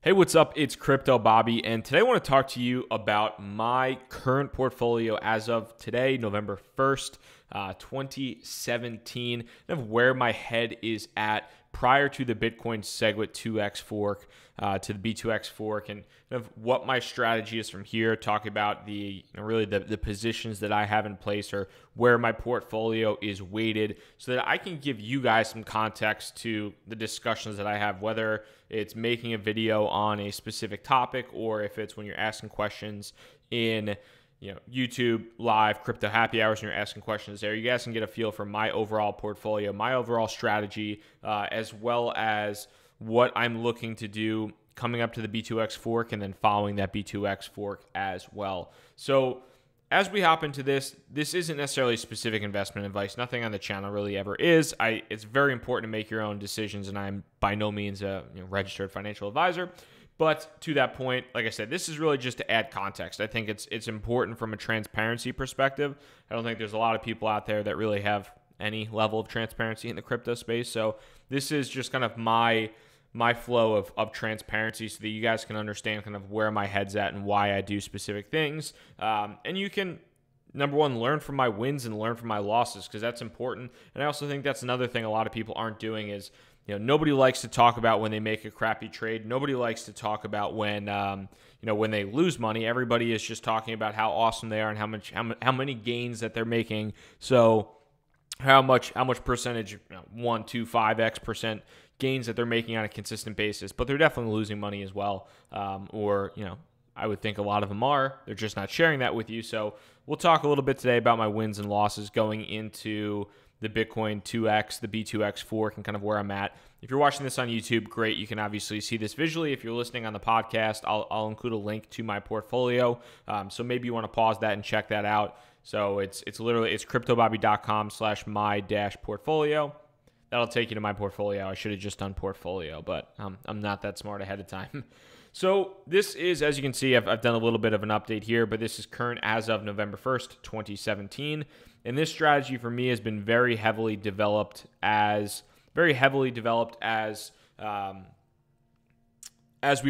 Hey, what's up? It's Crypto Bobby, and today I want to talk to you about my current portfolio as of today, November 1st, 2017, and of where my head is at prior to the Bitcoin SegWit 2X fork, to the B2X fork, and kind of what my strategy is from here. Talk about the positions that I have in place or where my portfolio is weighted, so that I can give you guys some context to the discussions that I have, whether it's making a video on a specific topic or if it's when you're asking questions in YouTube live crypto happy hours and you're asking questions there. You guys can get a feel for my overall portfolio, my overall strategy, as well as what I'm looking to do coming up to the B2X fork and then following that B2X fork as well. So as we hop into this isn't necessarily specific investment advice. Nothing on the channel really ever is. It's very important to make your own decisions, and I'm by no means a registered financial advisor. But to that point, like I said, this is really just to add context. I think it's important from a transparency perspective. I don't think there's a lot of people out there that really have any level of transparency in the crypto space. So this is just kind of my flow of transparency so that you guys can understand kind of where my head's at and why I do specific things. And you can, number one, learn from my wins and learn from my losses, because that's important. And I also think that's another thing a lot of people aren't doing is, nobody likes to talk about when they make a crappy trade. Nobody likes to talk about when, when they lose money. Everybody is just talking about how awesome they are and how many gains that they're making. So how much percentage, 1, 2, 5x percent gains that they're making on a consistent basis. But they're definitely losing money as well. I would think a lot of them are. They're just not sharing that with you. So we'll talk a little bit today about my wins and losses going into the Bitcoin 2X, the B2X fork, and kind of where I'm at. If you're watching this on YouTube, great. You can obviously see this visually. If you're listening on the podcast, I'll include a link to my portfolio. So maybe you want to pause that and check that out. So it's cryptobobby.com/my-portfolio. That'll take you to my portfolio. I should have just done portfolio, but I'm not that smart ahead of time. So this is, as you can see, I've done a little bit of an update here, but this is current as of November 1st, 2017. And this strategy for me has been very heavily developed as we've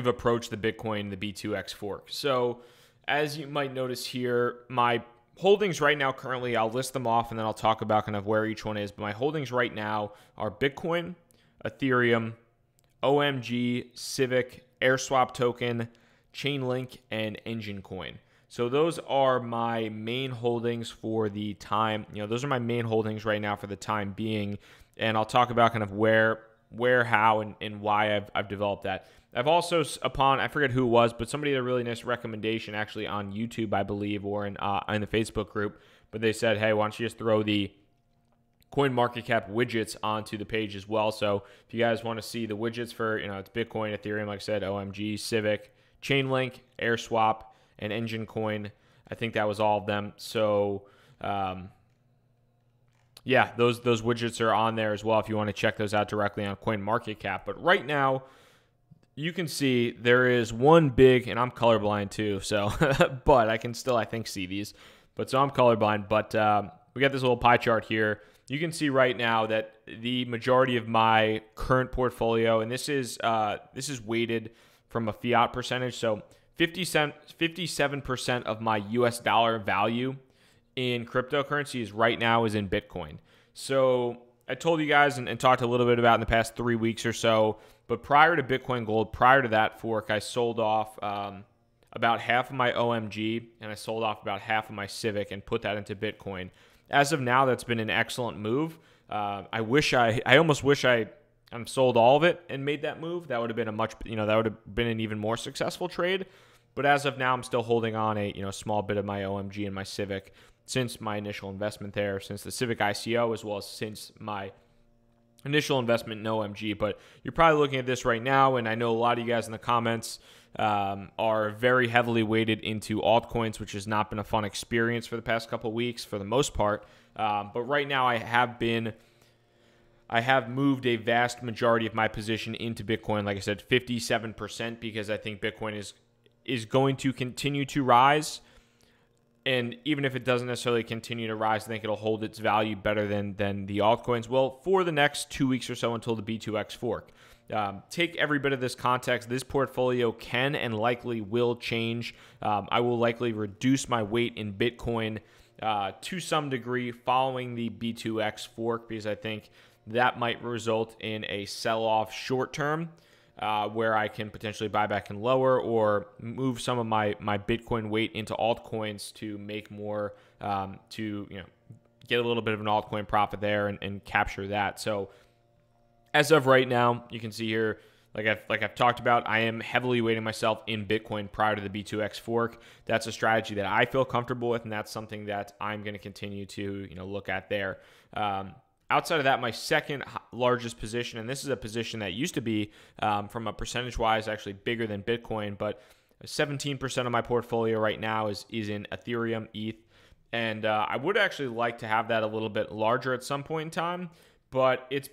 approached the Bitcoin, the B2X fork. So as you might notice here, my holdings right now currently, I'll list them off and then I'll talk about kind of where each one is. But my holdings right now are Bitcoin, Ethereum, OMG, Civic, AirSwap token, Chainlink, and Engine Coin. So those are my main holdings for the time. Those are my main holdings right now for the time being. And I'll talk about kind of where, how, and why I've developed that. I've also, I forget who it was, but somebody had a really nice recommendation actually on YouTube, I believe, or in the Facebook group. But they said, hey, why don't you just throw the CoinMarketCap widgets onto the page as well. So if you guys want to see the widgets for, it's Bitcoin, Ethereum, like I said, OMG, Civic, Chainlink, AirSwap, and Engine Coin. I think that was all of them. So, yeah, those widgets are on there as well if you want to check those out directly on CoinMarketCap. But right now, you can see there is one big, and I'm colorblind too, so, but I can still, I think, see these. But so I'm colorblind, but we got this little pie chart here. You can see right now that the majority of my current portfolio, and this is weighted from a fiat percentage, so 57% of my US dollar value in cryptocurrencies right now is in Bitcoin. So I told you guys and talked a little bit about in the past 3 weeks or so, but prior to Bitcoin Gold, prior to that fork, I sold off about half of my OMG and I sold off about half of my Civic and put that into Bitcoin. As of now, that's been an excellent move. I almost wish I sold all of it and made that move. That would have been that would have been an even more successful trade. But as of now, I'm still holding on a small bit of my OMG and my Civic since my initial investment there, since the Civic ICO, as well as since my initial investment in OMG. But you're probably looking at this right now, and I know a lot of you guys in the comments are very heavily weighted into altcoins, which has not been a fun experience for the past couple of weeks for the most part. But right now I have moved a vast majority of my position into Bitcoin. Like I said, 57%, because I think Bitcoin is going to continue to rise. And even if it doesn't necessarily continue to rise, I think it'll hold its value better than the altcoins will for the next 2 weeks or so until the B2X fork. take every bit of this context. This portfolio can and likely will change. I will likely reduce my weight in Bitcoin to some degree following the B2X fork, because I think that might result in a sell-off short term, where I can potentially buy back and lower, or move some of my Bitcoin weight into altcoins to make more, to get a little bit of an altcoin profit there and capture that. So as of right now, you can see here, like I've talked about, I am heavily weighting myself in Bitcoin prior to the B2X fork. That's a strategy that I feel comfortable with, and that's something that I'm going to continue to look at there. Outside of that, my second largest position, and this is a position that used to be, from a percentage-wise, actually bigger than Bitcoin, but 17% of my portfolio right now is in Ethereum, ETH, and I would actually like to have that a little bit larger at some point in time, but it's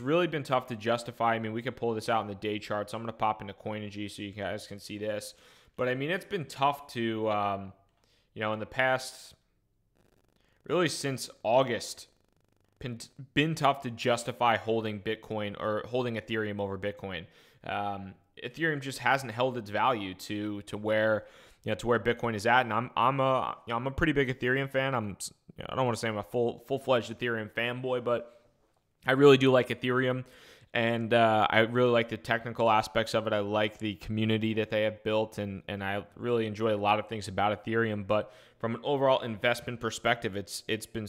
really been tough to justify. I mean, we can pull this out in the day chart, so I'm going to pop into Coinigy so you guys can see this, but I mean, it's been tough to, in the past, really since August, been tough to justify holding Bitcoin or holding Ethereum over Bitcoin. Ethereum just hasn't held its value to where Bitcoin is at, and I'm a pretty big Ethereum fan. I don't want to say I'm a full-fledged Ethereum fanboy, but I really do like Ethereum, and I really like the technical aspects of it. I like the community that they have built, and I really enjoy a lot of things about Ethereum. But from an overall investment perspective, it's been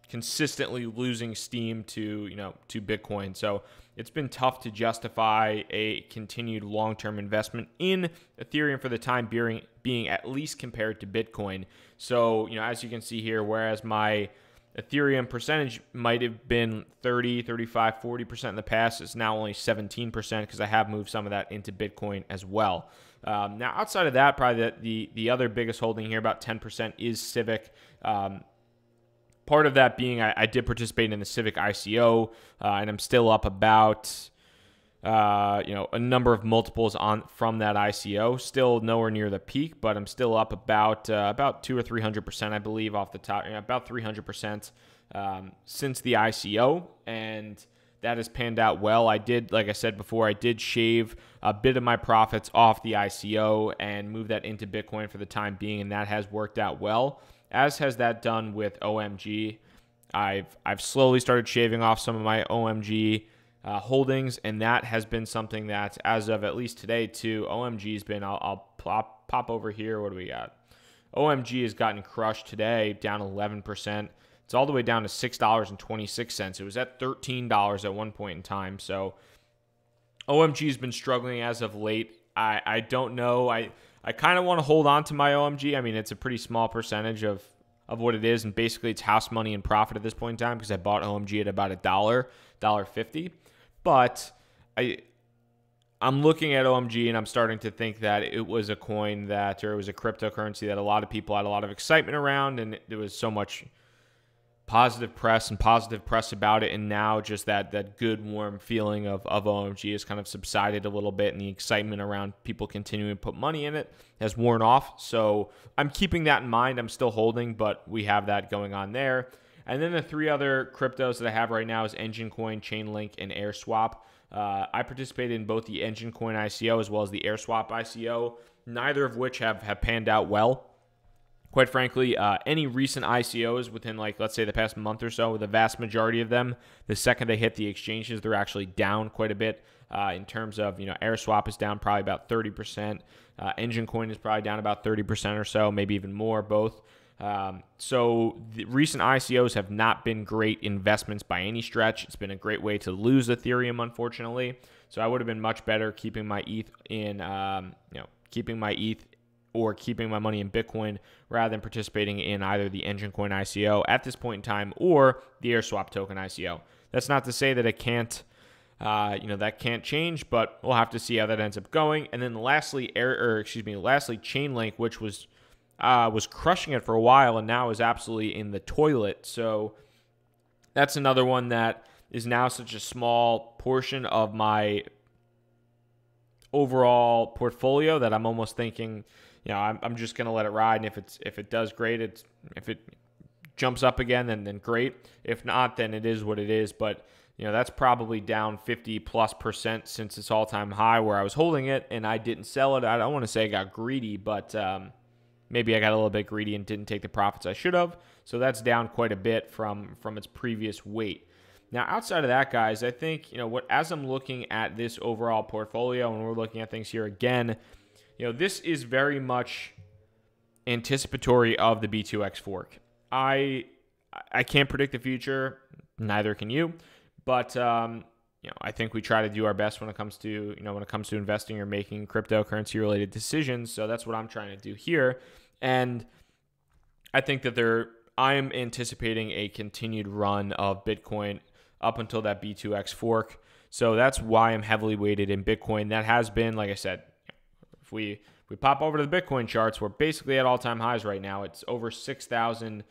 consistently losing steam to Bitcoin. So it's been tough to justify a continued long-term investment in Ethereum for the time being, at least compared to Bitcoin. So, as you can see here, whereas my Ethereum percentage might have been 30, 35, 40% in the past, it's now only 17% because I have moved some of that into Bitcoin as well. Now, outside of that, probably the other biggest holding here, about 10%, is Civic. Part of that being I did participate in the Civic ICO, and I'm still up about a number of multiples from that ICO. Still nowhere near the peak, but I'm still up about 200 or 300%, I believe, off the top, about 300% since the ICO, and that has panned out well. I did, like I said before, I did shave a bit of my profits off the ICO and move that into Bitcoin for the time being, and that has worked out well, as has that done with OMG. I've slowly started shaving off some of my OMG holdings, and that has been something that, as of at least today too, OMG has been, I'll pop over here. What do we got? OMG has gotten crushed today, down 11%. It's all the way down to $6.26. It was at $13 at one point in time. So OMG has been struggling as of late. I don't know. I kind of want to hold on to my OMG. I mean, it's a pretty small percentage of what it is, and basically it's house money and profit at this point in time because I bought OMG at about $1.50. But I'm looking at OMG and I'm starting to think that it was a coin that, or it was a cryptocurrency that a lot of people had a lot of excitement around, and there was so much positive press about it, and now just that good warm feeling of OMG has kind of subsided a little bit, and the excitement around people continuing to put money in it has worn off. So I'm keeping that in mind. I'm still holding, but we have that going on there. And then the three other cryptos that I have right now is Engine Coin, Chainlink, and AirSwap. I participated in both the Engine Coin ICO as well as the AirSwap ICO, neither of which have panned out well. Quite frankly, any recent ICOs within, let's say the past month or so, the vast majority of them, the second they hit the exchanges, they're actually down quite a bit in terms of, AirSwap is down probably about 30%. Engine Coin is probably down about 30% or so, maybe even more, both. So the recent ICOs have not been great investments by any stretch. It's been a great way to lose Ethereum, unfortunately. So I would have been much better keeping my ETH or keeping my money in Bitcoin rather than participating in either the Engine Coin ICO at this point in time or the AirSwap token ICO. That's not to say that it can't, that can't change, but we'll have to see how that ends up going. And then lastly, Chainlink, which was crushing it for a while and now is absolutely in the toilet. So that's another one that is now such a small portion of my overall portfolio that I'm almost thinking, I'm just going to let it ride. And if it does great, if it jumps up again, then great. If not, then it is what it is. But, that's probably down 50+% since its all-time high where I was holding it and I didn't sell it. I don't want to say I got greedy, but maybe I got a little bit greedy and didn't take the profits I should have. So that's down quite a bit from its previous weight. Now, outside of that, guys, I think, as I'm looking at this overall portfolio and we're looking at things here again, this is very much anticipatory of the B2X fork. I can't predict the future, neither can you, but I think we try to do our best when it comes to investing or making cryptocurrency related decisions. So that's what I'm trying to do here, and I think that I'm anticipating a continued run of Bitcoin up until that B2X fork. So that's why I'm heavily weighted in Bitcoin. That has been, like I said, if we pop over to the Bitcoin charts, we're basically at all-time highs right now. It's over 6,000,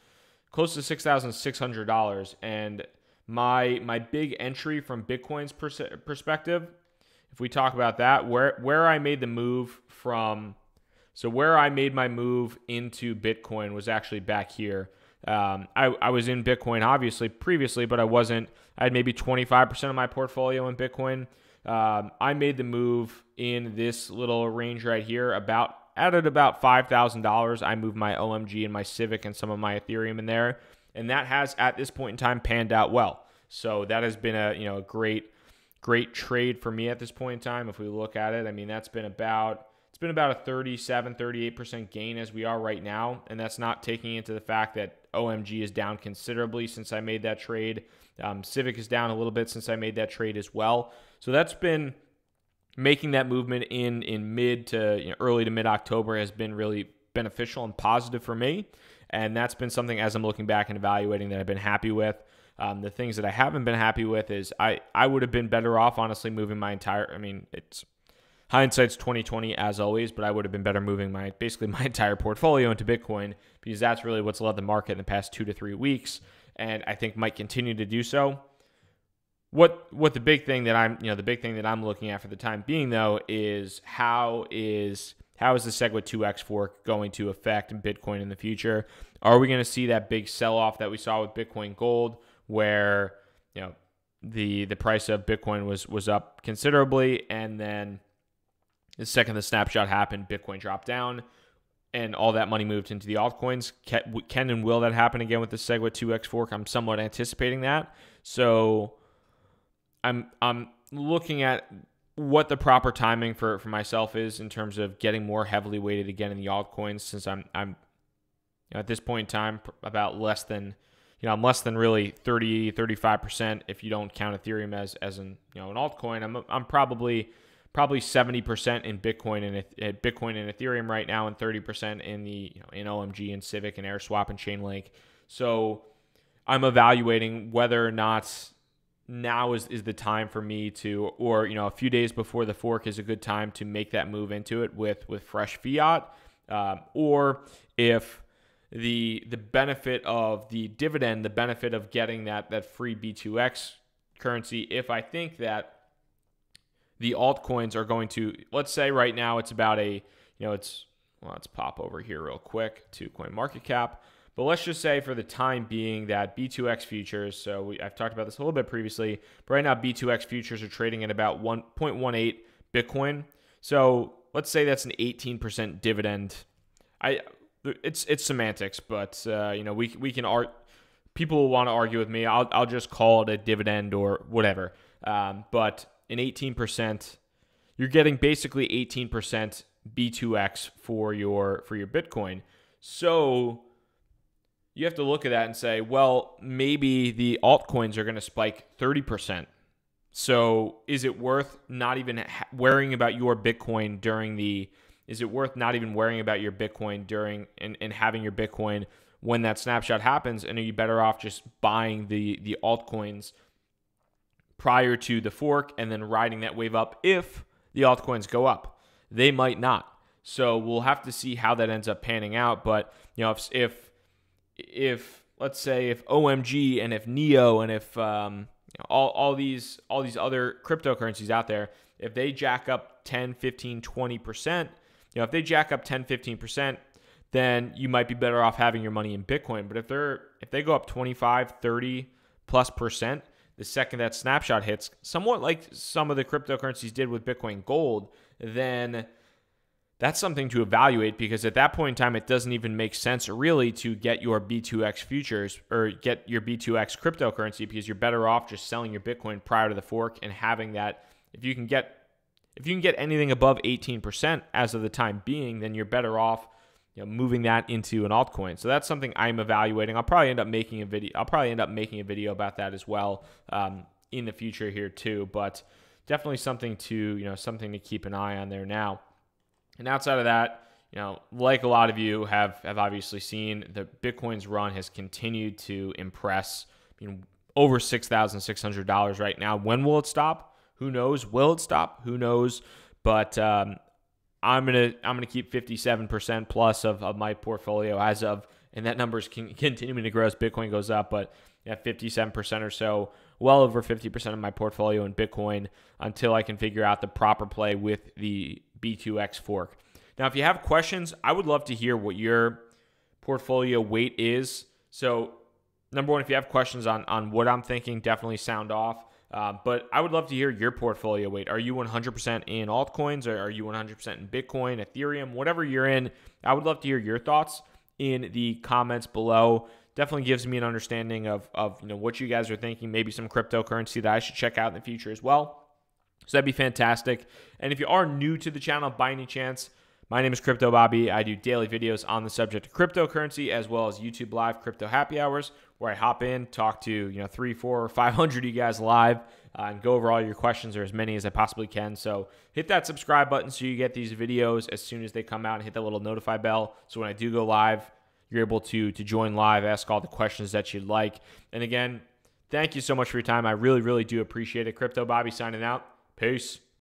close to $6,600. And my big entry from Bitcoin's perspective, if we talk about that, where I made the move from, so where I made my move into Bitcoin was actually back here. I was in Bitcoin obviously previously, but I had maybe 25% of my portfolio in Bitcoin. I made the move in this little range right here, added about $5,000. I moved my OMG and my Civic and some of my Ethereum in there, and that has at this point in time panned out well. So that has been a great trade for me at this point in time. If we look at it, I mean, it's been about a 38% gain as we are right now, and that's not taking into the fact that OMG is down considerably since I made that trade. Civic is down a little bit since I made that trade as well. So that's been making that movement in mid to early to mid October has been really beneficial and positive for me, and that's been something as I'm looking back and evaluating that I've been happy with. The things that I haven't been happy with is I would have been better off honestly moving my entire. I mean, it's hindsight's 2020 as always, but I would have been better moving basically my entire portfolio into Bitcoin, because that's really what's led the market in the past 2 to 3 weeks, and I think might continue to do so. What the big thing that I'm looking at for the time being though is how is the SegWit 2X fork going to affect Bitcoin in the future? Are we going to see that big sell-off that we saw with Bitcoin Gold, where the price of Bitcoin was up considerably, and then the second the snapshot happened, Bitcoin dropped down, and all that money moved into the altcoins? Can and will that happen again with the SegWit 2X fork? I'm somewhat anticipating that. So I'm looking at what the proper timing for myself is in terms of getting more heavily weighted again in the altcoins, since I'm at this point in time about less than I'm less than really 35% if you don't count Ethereum as an altcoin. I'm probably 70% in Bitcoin and Ethereum right now, and 30% in in OMG and Civic and AirSwap and Chainlink. So I'm evaluating whether or not now is the time for me to, or a few days before the fork is a good time to make that move into it with fresh fiat, or if the benefit of the dividend, the benefit of getting that free B2X currency, if I think that the altcoins are going to, let's say right now it's about let's pop over here real quick to CoinMarketCap. But let's just say for the time being that B2X futures, so I've talked about this a little bit previously, but right now B2X futures are trading at about 1.18 Bitcoin. So let's say that's an 18% dividend. It's semantics, but we can people will want to argue with me. I'll just call it a dividend or whatever. But an 18%, you're getting basically 18% B2X for your Bitcoin. So you have to look at that and say, well, maybe the altcoins are going to spike 30%. So is it worth not even worrying about your Bitcoin during and having your Bitcoin when that snapshot happens? And are you better off just buying the altcoins prior to the fork and then riding that wave up if the altcoins go up? They might not. So we'll have to see how that ends up panning out. But if let's say if OMG and if Neo and if all these other cryptocurrencies out there, if they jack up 10, 15, 20%, if they jack up 10, 15%, then you might be better off having your money in Bitcoin. But if they go up 25, 30+%, the second that snapshot hits, somewhat like some of the cryptocurrencies did with Bitcoin Gold, then that's something to evaluate, because at that point in time, it doesn't even make sense really to get your B2X futures or get your B2X cryptocurrency, because you're better off just selling your Bitcoin prior to the fork and having that. If you can get anything above 18% as of the time being, then you're better off, moving that into an altcoin. So that's something I'm evaluating. I'll probably end up making a video about that as well in the future here too. But definitely something to keep an eye on there now. And outside of that, like a lot of you have obviously seen, the Bitcoin's run has continued to impress. Over $6,600 right now. When will it stop? Who knows? Will it stop? Who knows? But I'm gonna keep 57% plus of my portfolio as of, and that number is continuing to grow as Bitcoin goes up. But 57% or so, well over 50% of my portfolio in Bitcoin, until I can figure out the proper play with the B2X fork. Now, if you have questions, I would love to hear what your portfolio weight is. So, number one, if you have questions on what I'm thinking, definitely sound off. But I would love to hear your portfolio weight. Are you 100% in altcoins, or are you 100% in Bitcoin, Ethereum, whatever you're in? I would love to hear your thoughts in the comments below. Definitely gives me an understanding of what you guys are thinking, maybe some cryptocurrency that I should check out in the future as well. So that'd be fantastic. And if you are new to the channel by any chance, my name is Crypto Bobby. I do daily videos on the subject of cryptocurrency, as well as YouTube live crypto happy hours, where I hop in, talk to 300, 400, or 500 of you guys live, and go over all your questions, or as many as I possibly can. So hit that subscribe button so you get these videos as soon as they come out, and hit that little notify bell so when I do go live, you're able to join live, ask all the questions that you'd like. And again, thank you so much for your time. I really, really do appreciate it. Crypto Bobby signing out. Peace.